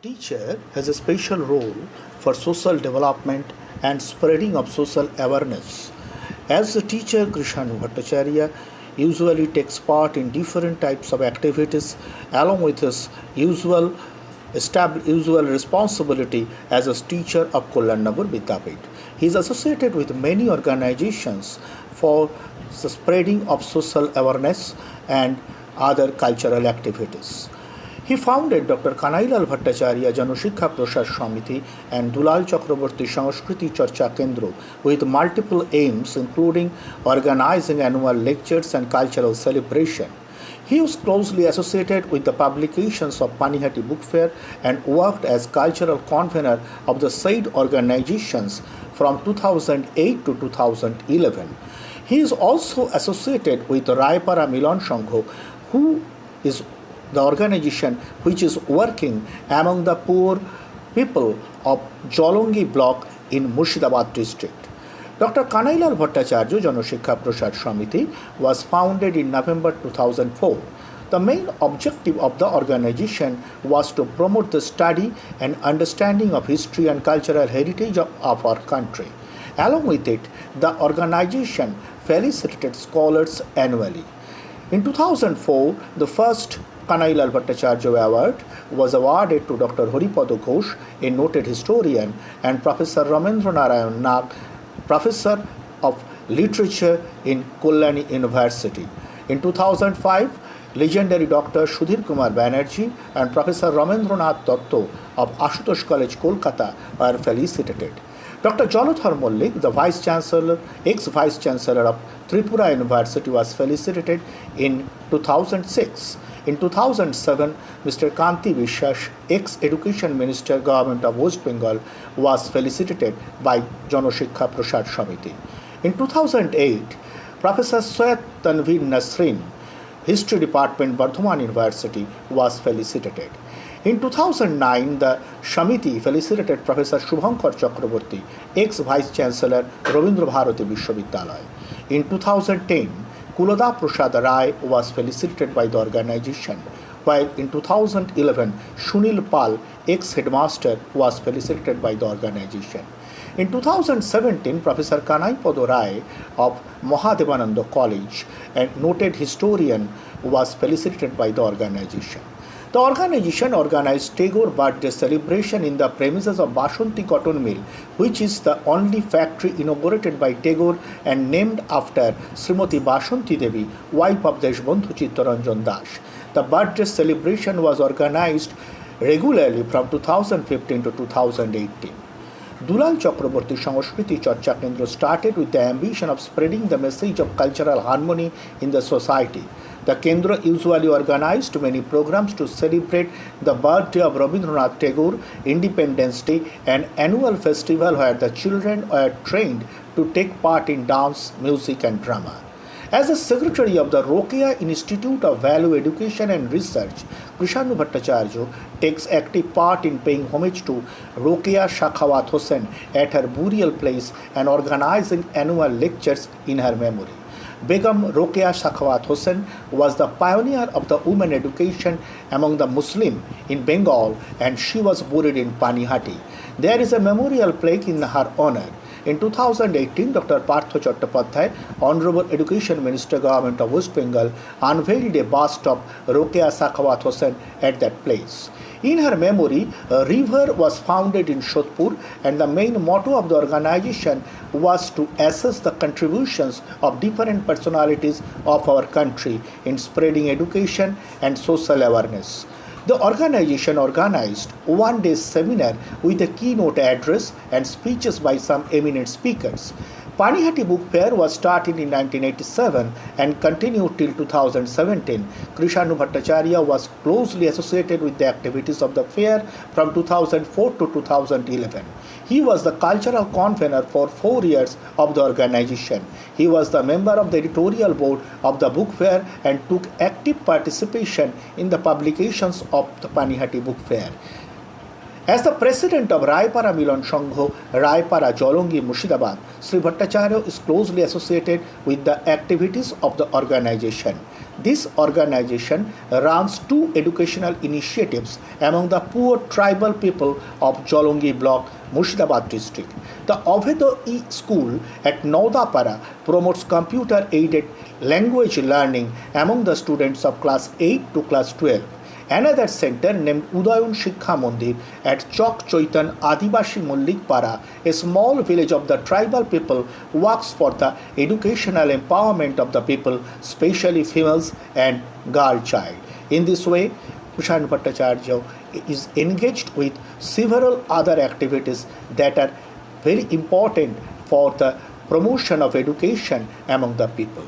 Teacher has a special role for social development and spreading of social awareness. As a teacher, Krishanu Bhattacharya usually takes part in different types of activities along with his usual responsibility as a teacher of Kollannagar Vidyapit. He is associated with many organizations for the spreading of social awareness and other cultural activities. He founded Dr. Kanailal Bhattacharya Janashikha Prasad Samiti and Dulal Chakraborty Sanskriti Charcha Kendra with multiple aims including organizing annual lectures and cultural celebration. He was closely associated with the publications of Panihati Book Fair and worked as cultural convener of the said organizations from 2008 to 2011. He is also associated with Raipara Milan Sangho, who is the organization which is working among the poor people of Jolongi block in Murshidabad district. Dr. Kanailal Bhattacharya Janashikha Prasad Samiti was founded in November 2004. The main objective of the organization was to promote the study and understanding of history and cultural heritage of our country. Along with it, the organization felicitated scholars annually. In 2004, the first Kanailal Bhattacharya Award was awarded to Dr. Haripada Ghosh, a noted historian, and Professor Ramendra Narayan Nag, Professor of Literature in Kollani University. In 2005, legendary Dr. Sudhir Kumar Banerjee and Professor Ramendranath Dotto of Ashutosh College, Kolkata were felicitated. Dr. Jalodhar Mollik, the ex-Vice Chancellor of Tripura University, was felicitated in 2006. In 2007, Mr. Kanti Vishwas, ex-Education Minister, Government of West Bengal, was felicitated by Janashikha Prasad Samiti. In 2008, Professor Syed Tanveer Nasreen, History Department, Bardhaman University, was felicitated. In 2009, the Samiti felicitated Professor Shubhankar Chakraborty, ex-Vice Chancellor, Rabindra Bharati Vishwavidyalaya. In 2010, Kulada Prasad Rai was felicitated by the organization, while in 2011, Shunil Pal, ex-headmaster, was felicitated by the organization. In 2017, Professor Kanaipada Rai of Mahadevananda College, a noted historian, was felicitated by the organization. The organization organized Tagore birthday celebration in the premises of Bashanti Cotton Mill, which is the only factory inaugurated by Tagore and named after Srimati Bashanti Devi, wife of Deshbandhu Chittaranjan Das. The birthday celebration was organized regularly from 2015 to 2018. Dulal Chakraborty Sanskriti Charcha Kendra started with the ambition of spreading the message of cultural harmony in the society. The Kendra usually organized many programs to celebrate the birthday of Rabindranath Tagore, Independence Day, an annual festival where the children were trained to take part in dance, music and drama. As the secretary of the Rokeya Institute of Value Education and Research, Krishanu Bhattacharya takes active part in paying homage to Rokeya Sakhawat Hossain at her burial place and organizing annual lectures in her memory. Begum Rokeya Sakhawat Hossain was the pioneer of the women education among the Muslim in Bengal, and she was buried in Panihati. There is a memorial plaque in her honor. In 2018, Dr. Partha Chattopadhyay, Honorable Education Minister, Government of West Bengal, unveiled a bust of Rokeya Sakhawat Hossain at that place. In her memory, a river was founded in Shodhpur, and the main motto of the organization was to assess the contributions of different personalities of our country in spreading education and social awareness. The organization organized one-day seminar with a keynote address and speeches by some eminent speakers. Panihati Book Fair was started in 1987 and continued till 2017. Krishanu Bhattacharya was closely associated with the activities of the fair from 2004 to 2011. He was the cultural convener for 4 years of the organization. He was the member of the editorial board of the book fair and took active participation in the publications of the Panihati Book Fair. As the president of Raipara Milan Sangho, Raipara Jolongi, Murshidabad, Sri Bhattacharya is closely associated with the activities of the organization. This organization runs two educational initiatives among the poor tribal people of Jolongi block, Murshidabad district. The Avedo E-School at Naudapara promotes computer-aided language learning among the students of class 8 to class 12. Another center named Udayon Shikha Mandir at Chok Choitan Adibashi Mullik Para, a small village of the tribal people, works for the educational empowerment of the people, especially females and girl child. In this way, Kushan Bhattacharya is engaged with several other activities that are very important for the promotion of education among the people.